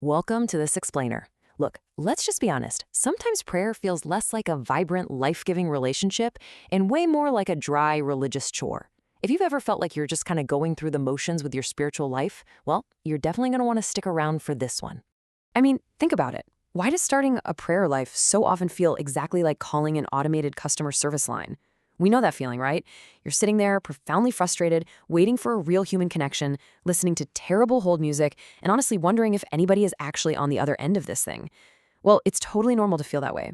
Welcome to this explainer. Look, let's just be honest. Sometimes prayer feels less like a vibrant, life-giving relationship and way more like a dry, religious chore. If you've ever felt like you're just kind of going through the motions with your spiritual life, well, you're definitely going to want to stick around for this one. I mean, think about it. Why does starting a prayer life so often feel exactly like calling an automated customer service line? We know that feeling, right? You're sitting there, profoundly frustrated, waiting for a real human connection, listening to terrible hold music, and honestly wondering if anybody is actually on the other end of this thing. Well, it's totally normal to feel that way.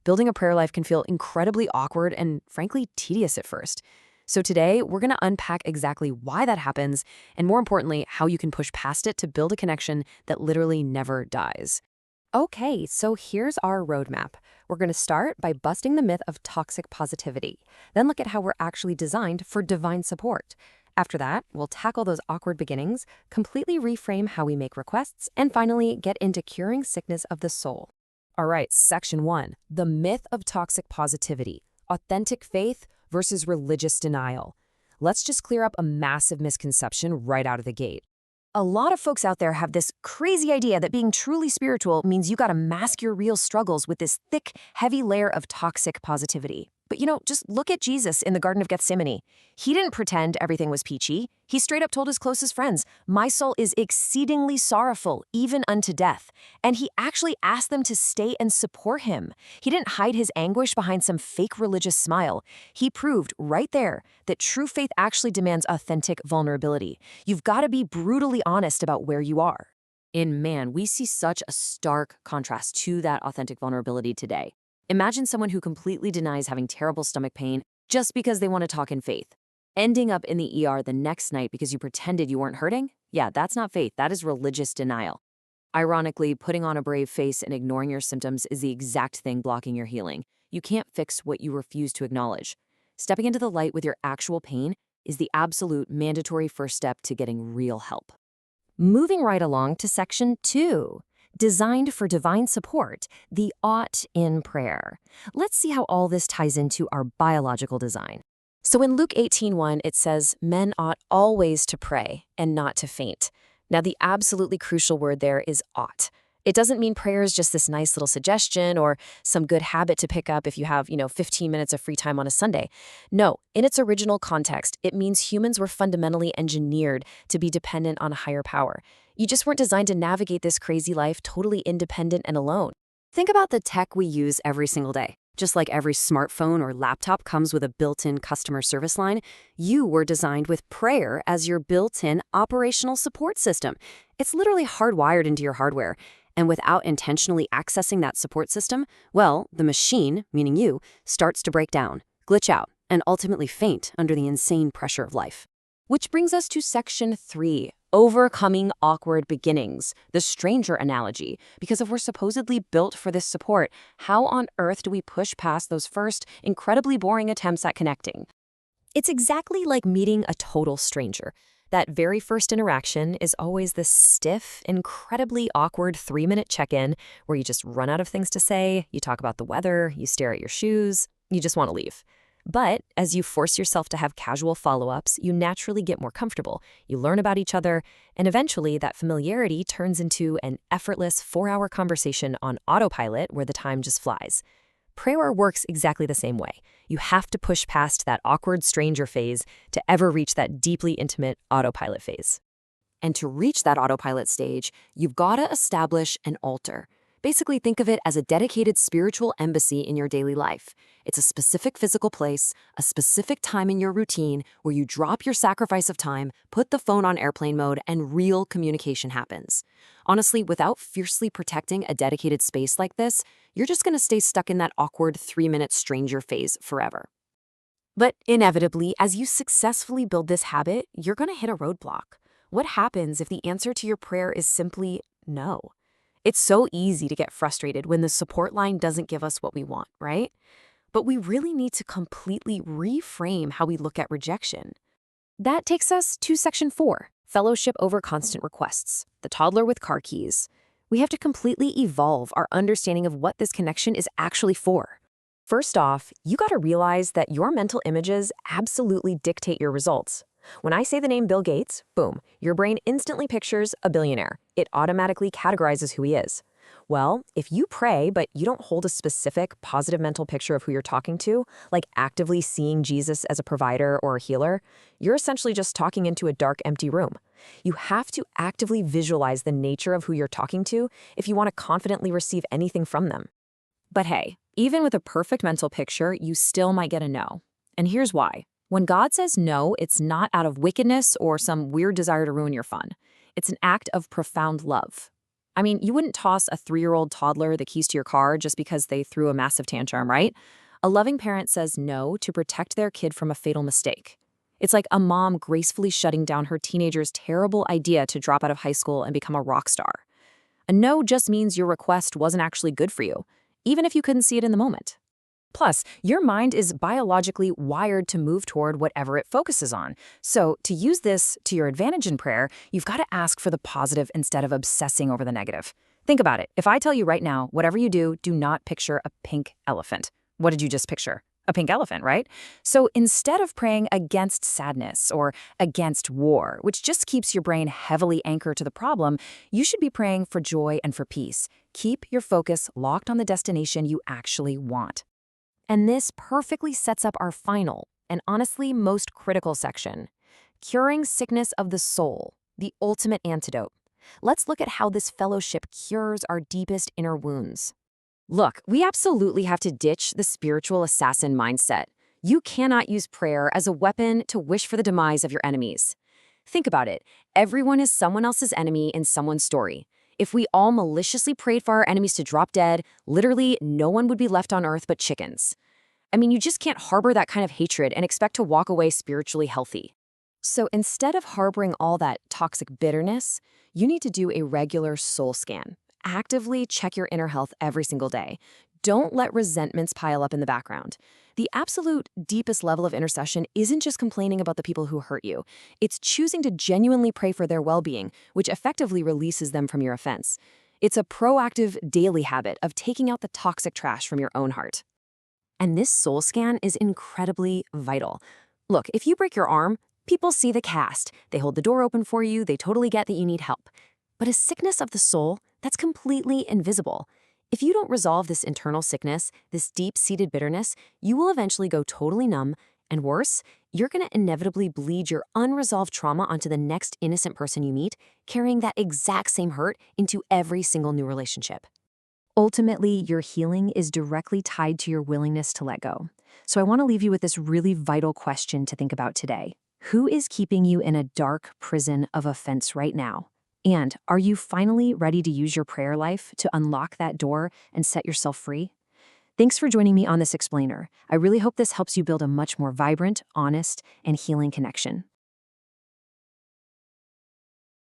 Building a prayer life can feel incredibly awkward and, frankly, tedious at first. So today, we're going to unpack exactly why that happens, and more importantly, how you can push past it to build a connection that literally never dies. Okay, so here's our roadmap. We're going to start by busting the myth of toxic positivity, then look at how we're actually designed for divine support. After that, we'll tackle those awkward beginnings, completely reframe how we make requests, and finally get into curing sickness of the soul. All right, section 1, the myth of toxic positivity, authentic faith versus religious denial. Let's just clear up a massive misconception right out of the gate. A lot of folks out there have this crazy idea that being truly spiritual means you gotta mask your real struggles with this thick, heavy layer of toxic positivity. But just look at Jesus in the Garden of Gethsemane. He didn't pretend everything was peachy. He straight up told his closest friends, "My soul is exceedingly sorrowful, even unto death." And he actually asked them to stay and support him. He didn't hide his anguish behind some fake religious smile. He proved right there that true faith actually demands authentic vulnerability. You've got to be brutally honest about where you are. And man, we see such a stark contrast to that authentic vulnerability today. Imagine someone who completely denies having terrible stomach pain just because they want to talk in faith. Ending up in the ER the next night because you pretended you weren't hurting? Yeah, that's not faith, that is religious denial. Ironically, putting on a brave face and ignoring your symptoms is the exact thing blocking your healing. You can't fix what you refuse to acknowledge. Stepping into the light with your actual pain is the absolute mandatory first step to getting real help. Moving right along to section 2. Designed for divine support, the ought in prayer. Let's see how all this ties into our biological design. So in Luke 18:1, it says, "Men ought always to pray and not to faint." Now, the absolutely crucial word there is ought. It doesn't mean prayer is just this nice little suggestion or some good habit to pick up if you have, 15 minutes of free time on a Sunday. No, in its original context, it means humans were fundamentally engineered to be dependent on a higher power. You just weren't designed to navigate this crazy life totally independent and alone. Think about the tech we use every single day. Just like every smartphone or laptop comes with a built-in customer service line, you were designed with prayer as your built-in operational support system. It's literally hardwired into your hardware. And without intentionally accessing that support system, well, the machine, meaning you, starts to break down, glitch out, and ultimately faint under the insane pressure of life. Which brings us to section 3, overcoming awkward beginnings, the stranger analogy. Because if we're supposedly built for this support, how on earth do we push past those first, incredibly boring attempts at connecting? It's exactly like meeting a total stranger. That very first interaction is always this stiff, incredibly awkward 3-minute check-in where you just run out of things to say, you talk about the weather, you stare at your shoes, you just want to leave. But as you force yourself to have casual follow-ups, you naturally get more comfortable. You learn about each other, and eventually that familiarity turns into an effortless 4-hour conversation on autopilot where the time just flies. Prayer works exactly the same way. You have to push past that awkward stranger phase to ever reach that deeply intimate autopilot phase. And to reach that autopilot stage, you've got to establish an altar. Basically, think of it as a dedicated spiritual embassy in your daily life. It's a specific physical place, a specific time in your routine where you drop your sacrifice of time, put the phone on airplane mode, and real communication happens. Honestly, without fiercely protecting a dedicated space like this, you're just going to stay stuck in that awkward 3-minute stranger phase forever. But inevitably, as you successfully build this habit, you're going to hit a roadblock. What happens if the answer to your prayer is simply no? It's so easy to get frustrated when the support line doesn't give us what we want, right? But we really need to completely reframe how we look at rejection. That takes us to section 4, fellowship over constant requests, the toddler with car keys. We have to completely evolve our understanding of what this connection is actually for. First off, you got to realize that your mental images absolutely dictate your results. When I say the name Bill Gates, boom, your brain instantly pictures a billionaire. It automatically categorizes who he is. Well, if you pray, but you don't hold a specific positive mental picture of who you're talking to, like actively seeing Jesus as a provider or a healer, you're essentially just talking into a dark, empty room. You have to actively visualize the nature of who you're talking to if you want to confidently receive anything from them. But hey, even with a perfect mental picture, you still might get a no. And here's why. When God says no, it's not out of wickedness or some weird desire to ruin your fun. It's an act of profound love. I mean, you wouldn't toss a 3-year-old toddler the keys to your car just because they threw a massive tantrum, right? A loving parent says no to protect their kid from a fatal mistake. It's like a mom gracefully shutting down her teenager's terrible idea to drop out of high school and become a rock star. A no just means your request wasn't actually good for you, even if you couldn't see it in the moment. Plus, your mind is biologically wired to move toward whatever it focuses on. So, to use this to your advantage in prayer, you've got to ask for the positive instead of obsessing over the negative. Think about it. If I tell you right now, whatever you do, do not picture a pink elephant. What did you just picture? A pink elephant, right? So instead of praying against sadness or against war, which just keeps your brain heavily anchored to the problem, you should be praying for joy and for peace. Keep your focus locked on the destination you actually want. And this perfectly sets up our final, and honestly most critical section, curing sickness of the soul, the ultimate antidote. Let's look at how this fellowship cures our deepest inner wounds. Look, we absolutely have to ditch the spiritual assassin mindset. You cannot use prayer as a weapon to wish for the demise of your enemies. Think about it. Everyone is someone else's enemy in someone's story. If we all maliciously prayed for our enemies to drop dead, literally no one would be left on earth but chickens. I mean, you just can't harbor that kind of hatred and expect to walk away spiritually healthy. So instead of harboring all that toxic bitterness, you need to do a regular soul scan. Actively check your inner health every single day. Don't let resentments pile up in the background. The absolute deepest level of intercession isn't just complaining about the people who hurt you. It's choosing to genuinely pray for their well-being, which effectively releases them from your offense. It's a proactive daily habit of taking out the toxic trash from your own heart. And this soul scan is incredibly vital. Look, if you break your arm, people see the cast. They hold the door open for you. They totally get that you need help. But a sickness of the soul, that's completely invisible. If you don't resolve this internal sickness, this deep-seated bitterness, you will eventually go totally numb, and worse, you're going to inevitably bleed your unresolved trauma onto the next innocent person you meet, carrying that exact same hurt into every single new relationship. Ultimately, your healing is directly tied to your willingness to let go. So I want to leave you with this really vital question to think about today. Who is keeping you in a dark prison of offense right now? And are you finally ready to use your prayer life to unlock that door and set yourself free? Thanks for joining me on this explainer. I really hope this helps you build a much more vibrant, honest, and healing connection.